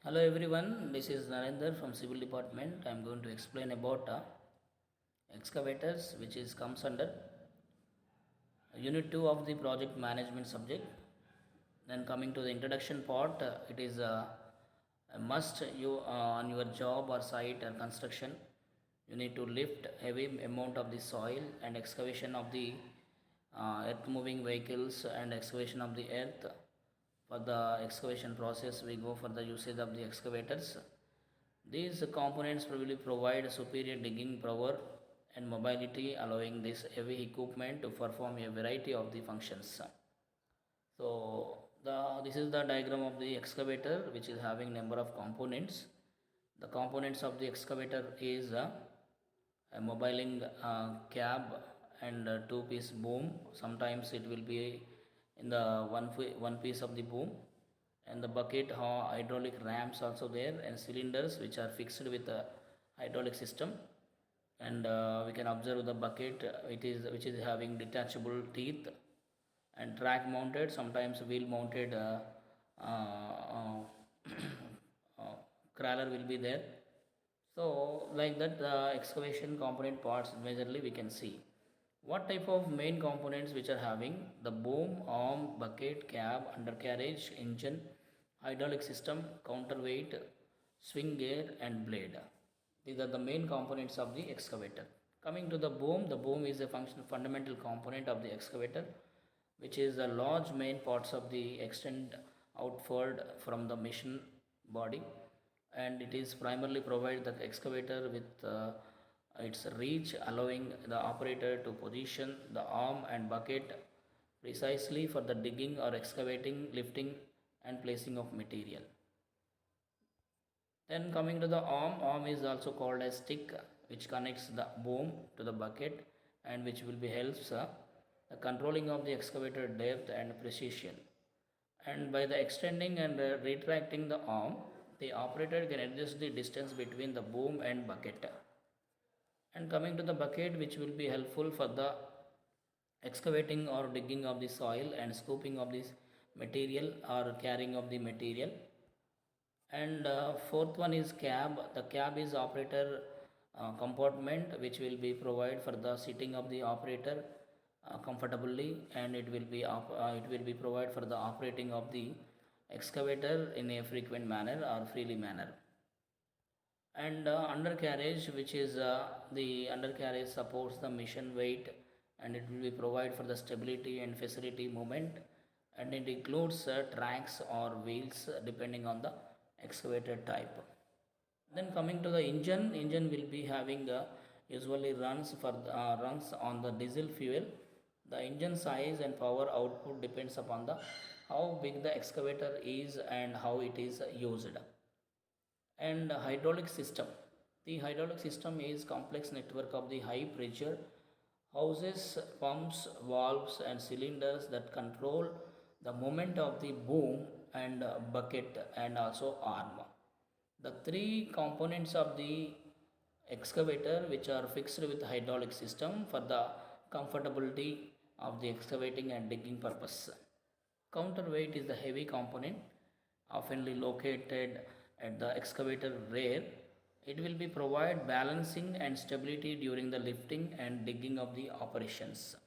Hello everyone, this is Narendra from Civil Department. I am going to explain about excavators, which is comes under Unit 2 of the project management subject. Then coming to the introduction part, it is a must you on your job or site or construction. You need to lift heavy amount of the soil and excavation of the earth moving vehicles and excavation of the earth. For the excavation process, we go for the usage of the excavators. These components will provide superior digging power and mobility, allowing this heavy equipment to perform a variety of the functions. So this is the diagram of the excavator, which is having number of components. The components of the excavator is a mobiling cab and a two-piece boom. Sometimes it will be in the one piece of the boom, and the bucket hydraulic ramps also there, and cylinders which are fixed with a hydraulic system. And we can observe the bucket, it is which is having detachable teeth and track mounted, sometimes wheel mounted uh, uh, crawler will be there. So like that, the excavation component parts majorly we can see what type of main components which are having the boom, arm, bucket, cab, undercarriage, engine, hydraulic system, counterweight, swing gear and blade. These are the main components of the excavator. Coming to the boom is a fundamental component of the excavator, which is the large main parts of the extend outward from the machine body, and it is primarily provide the excavator with its reach, allowing the operator to position the arm and bucket precisely for the digging or excavating, lifting and placing of material. Then coming to the arm is also called as stick, which connects the boom to the bucket and which will be helps the controlling of the excavator depth and precision. And by the extending and retracting the arm, the operator can adjust the distance between the boom and bucket. And coming to the bucket, which will be helpful for the excavating or digging of the soil and scooping of this material or carrying of the material. And fourth one is cab. The cab is operator compartment, which will be provide for the sitting of the operator comfortably, and it will be provide for the operating of the excavator in a frequent manner or freely manner. And undercarriage, which is the undercarriage supports the mission weight, and it will be provide for the stability and facility movement, and it includes tracks or wheels depending on the excavator type. Then coming to the engine will be having usually runs on the diesel fuel. The engine size and power output depends upon the how big the excavator is and how it is used. And hydraulic system, the hydraulic system is complex network of the high pressure hoses, pumps, valves and cylinders that control the movement of the boom and bucket and also arm. The three components of the excavator which are fixed with hydraulic system for the comfortability of the excavating and digging purpose. Counterweight is the heavy component, oftenly located at the excavator rear. It will be provide balancing and stability during the lifting and digging of the operations.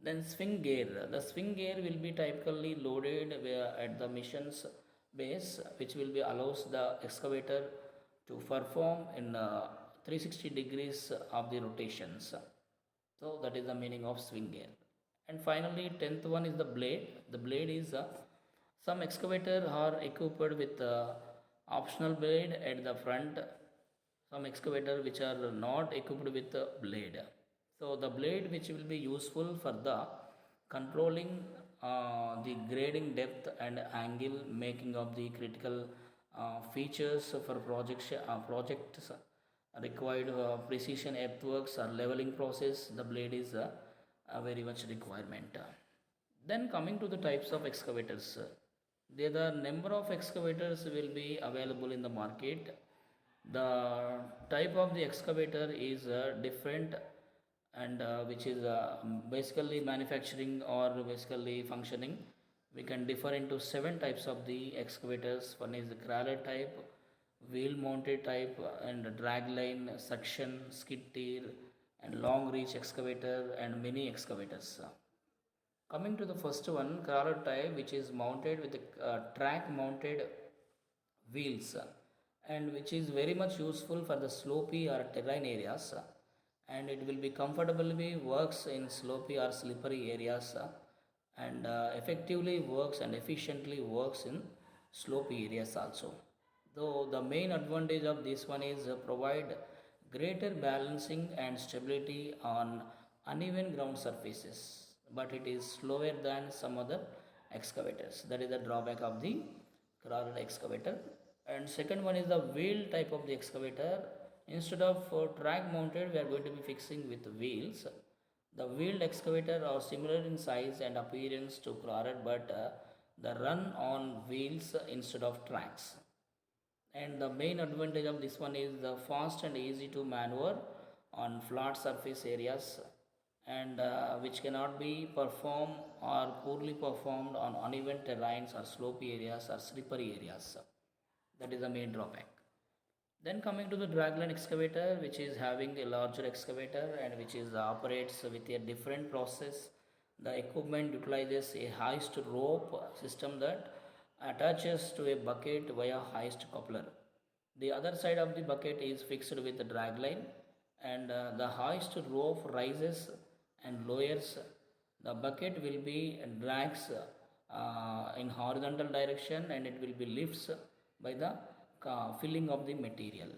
Then swing gear. The swing gear will be typically loaded at the mission's base, which will be allows the excavator to perform in 360 degrees of the rotations. So that is the meaning of swing gear. And finally, tenth one is the blade. The blade is some excavator are equipped with optional blade at the front. Some excavator which are not equipped with a blade. So the blade which will be useful for the controlling the grading depth and angle, making of the critical features for projects required precision earthworks or leveling process. The blade is a very much requirement. Then coming to the types of excavators, there are number of excavators will be available in the market. The type of the excavator is different, and which is basically manufacturing or basically functioning. We can differ into seven types of the excavators. One is the crawler type, wheel mounted type, and drag line, suction, skid steer, and long reach excavator, and mini excavators. Coming to the first one, crawler type, which is mounted with a track mounted wheels, and which is very much useful for the slopey or terrain areas, and it will be comfortably works in slopey or slippery areas, and effectively works and efficiently works in slopey areas also. Though the main advantage of this one is provide greater balancing and stability on uneven ground surfaces, but it is slower than some other excavators. That is the drawback of the crawler excavator. And second one is the wheel type of the excavator. Instead of track mounted, we are going to be fixing with wheels. The wheeled excavator are similar in size and appearance to crawler, but they run on wheels instead of tracks. And the main advantage of this one is the fast and easy to maneuver on flat surface areas, and which cannot be performed or poorly performed on uneven terrains or slopey areas or slippery areas. That is the main drawback. Then coming to the dragline excavator, which is having a larger excavator and which is operates with a different process. The equipment utilizes a hoist rope system that attaches to a bucket via hoist coupler. The other side of the bucket is fixed with a dragline, and the hoist rope rises and lowers. The bucket will be drags in horizontal direction, and it will be lifts by the filling of the material.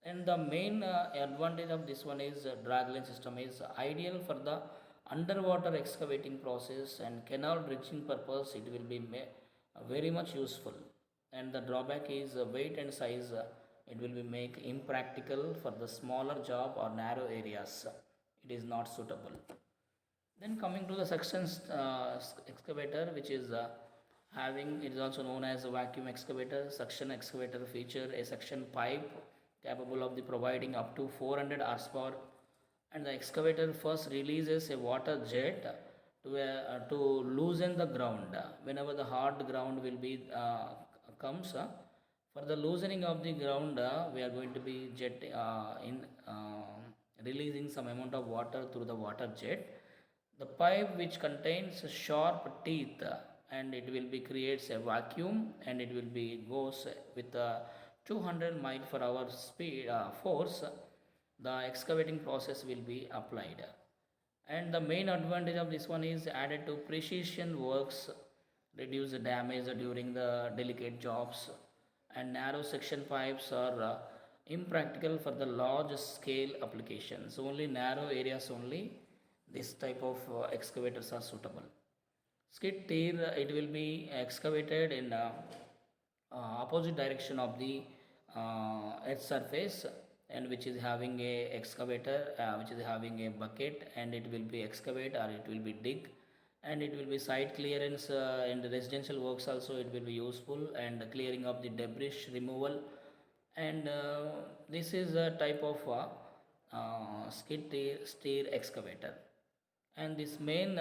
And the main advantage of this one is dragline system is ideal for the underwater excavating process and canal dredging purpose. It will be very much useful. And the drawback is weight and size. It will be make impractical for the smaller job or narrow areas. It is not suitable. Then coming to the suction excavator, which is having, it is also known as a vacuum excavator. Suction excavator feature a suction pipe capable of the providing up to 400 horsepower, and the excavator first releases a water jet to loosen the ground whenever the hard ground will be comes. For the loosening of the ground, we are going to be jet in releasing some amount of water through the water jet. The pipe which contains sharp teeth, and it will be creates a vacuum, and it will be goes with a 200 mile per hour speed force. The excavating process will be applied. And the main advantage of this one is added to precision works, reduce the damage during the delicate jobs, and narrow section pipes are impractical for the large scale applications. Only narrow areas only this type of excavators are suitable. Skid steer, it will be excavated in opposite direction of the earth surface, and which is having a excavator which is having a bucket, and it will be excavate or it will be dig, and it will be site clearance in the residential works also. It will be useful, and clearing of the debris removal. And this is a type of skid steer excavator. And this main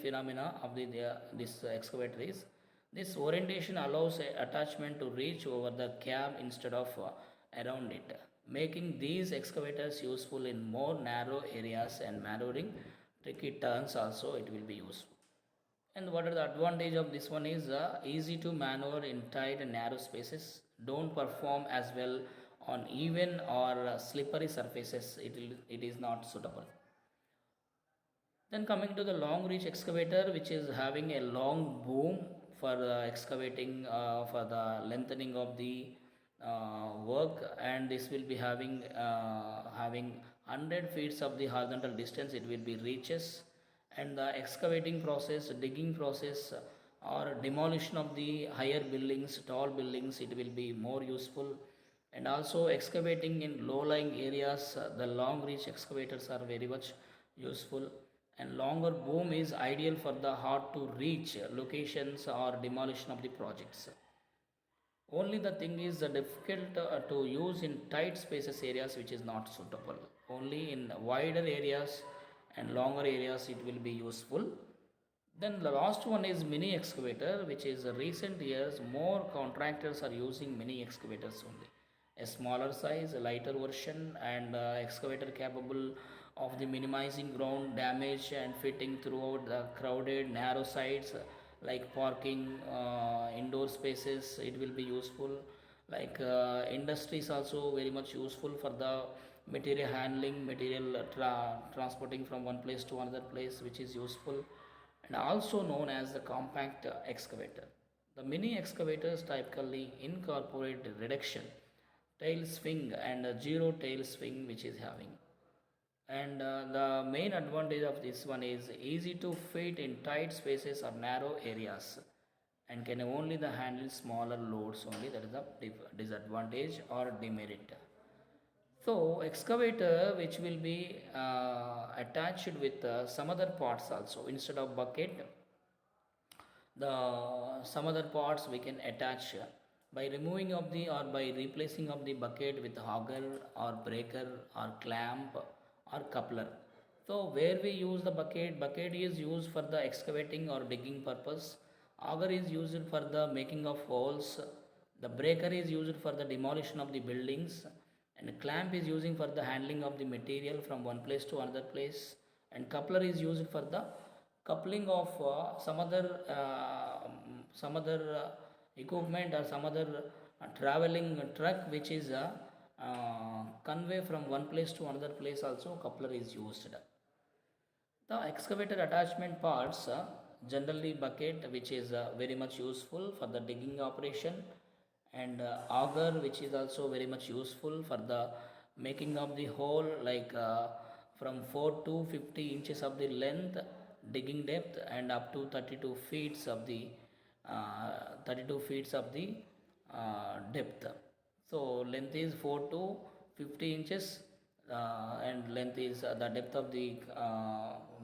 phenomena of this excavator is this orientation allows a attachment to reach over the cab instead of around it, making these excavators useful in more narrow areas and maneuvering tricky turns also. It will be useful. And what are the advantage of this one is easy to maneuver in tight and narrow spaces, don't perform as well on even or slippery surfaces. It is not suitable. Then coming to the long reach excavator, which is having a long boom for excavating for the lengthening of the work, and this will be having 100 feet of the horizontal distance. It will be reaches, and the excavating process, digging process, or demolition of the higher buildings, tall buildings, it will be more useful. And also excavating in low-lying areas, the long reach excavators are very much useful, and longer boom is ideal for the hard to reach locations or demolition of the projects. Only the thing is difficult to use in tight spaces areas, which is not suitable. Only in wider areas and longer areas it will be useful. Then the last one is mini excavator, which is recent years more contractors are using mini excavators only. A smaller size, a lighter version, and excavator capable of the minimizing ground damage and fitting throughout the crowded narrow sites like parking, indoor spaces. It will be useful. Like industries also very much useful for the material handling, material transporting from one place to another place, which is useful, and also known as the compact excavator. The mini excavators typically incorporate reduction, tail swing, and a zero tail swing, which is having. And the main advantage of this one is easy to fit in tight spaces or narrow areas, and can only the handle smaller loads only. That is the disadvantage or demerit. So excavator which will be attached with some other parts also, instead of bucket, the some other parts we can attach by removing of the or by replacing of the bucket with auger or breaker or clamp or coupler. So where we use the bucket is used for the excavating or digging purpose, auger is used for the making of holes, the breaker is used for the demolition of the buildings, and clamp is using for the handling of the material from one place to another place, and coupler is used for the coupling of some other equipment or some other traveling truck which is convey from one place to another place, also coupler is used. The excavator attachment parts, generally bucket, which is very much useful for the digging operation, and auger, which is also very much useful for the making of the hole, like from 4 to 50 inches of the length digging depth, and up to 32 feet of the 32 feet of the depth. So length is 4 to 50 inches, and length is the depth of the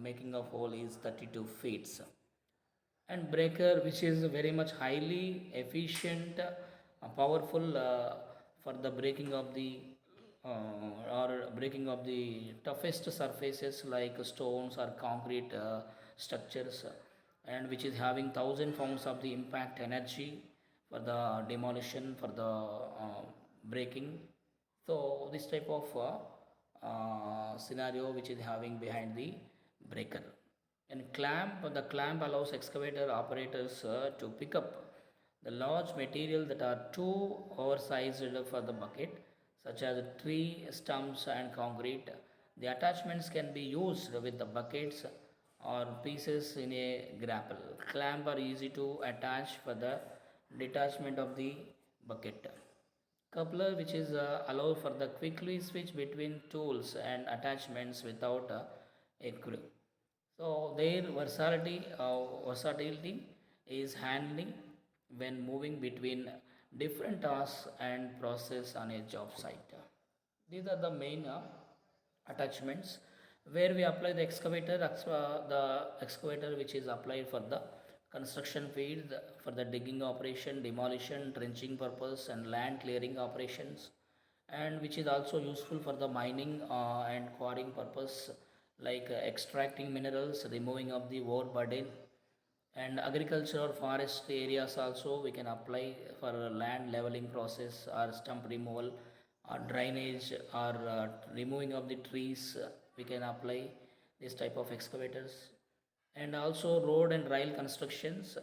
making of hole is 32 feet. And breaker, which is very much highly efficient, powerful for the breaking of the or breaking of the toughest surfaces like stones or concrete structures, and which is having 1,000 pounds of the impact energy for the demolition, for the breaking. So this type of scenario which is having behind the breaker. And clamp, the clamp allows excavator operators to pick up the large material that are too oversized for the bucket, such as tree stumps and concrete. The attachments can be used with the buckets or pieces in a grapple. Clamp are easy to attach for the detachment of the bucket. Coupler, which is allow for the quickly switch between tools and attachments without a crew. So their versatility is handling when moving between different tasks and process on a job site. These are the main attachments where we apply the the excavator which is applied for the construction field, for the digging operation, demolition, trenching purpose, and land clearing operations, and which is also useful for the mining and quarrying purpose, like extracting minerals, removing of the overburden, and agriculture or forest areas also we can apply for land leveling process or stump removal or drainage or removing of the trees. We can apply this type of excavators. And also road and rail constructions,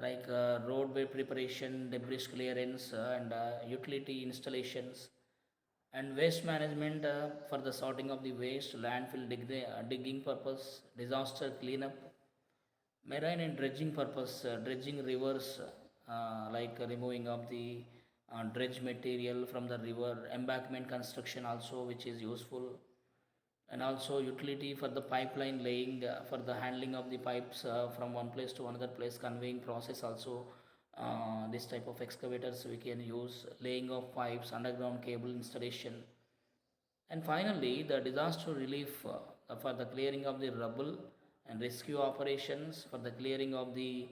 like roadway preparation, debris clearance, and utility installations, and waste management for the sorting of the waste, landfill digging purpose, disaster cleanup, marine and dredging purpose, dredging rivers, like removing of the dredge material from the river, embankment construction also, which is useful, and also utility for the pipeline laying, for the handling of the pipes from one place to another place, conveying process also. This type of excavators we can use, laying of pipes, underground cable installation, and finally, the disaster relief for the clearing of the rubble, and rescue operations for the clearing of the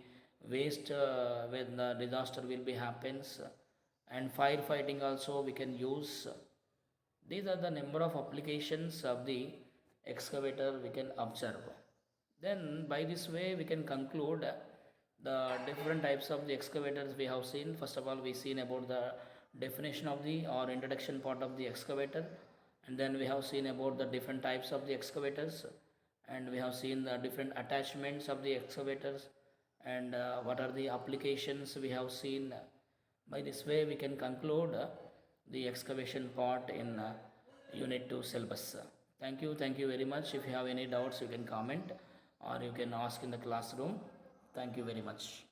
waste when the disaster will be happens, and firefighting also we can use. These are the number of applications of the excavator we can observe. Then by this way we can conclude the different types of the excavators we have seen. First of all, we seen about the definition of the or introduction part of the excavator, and then we have seen about the different types of the excavators, and we have seen the different attachments of the excavators, and what are the applications we have seen. By this way we can conclude the excavation part in unit 2 syllabus. Thank you very much. If you have any doubts you can comment or you can ask in the classroom. Thank you very much.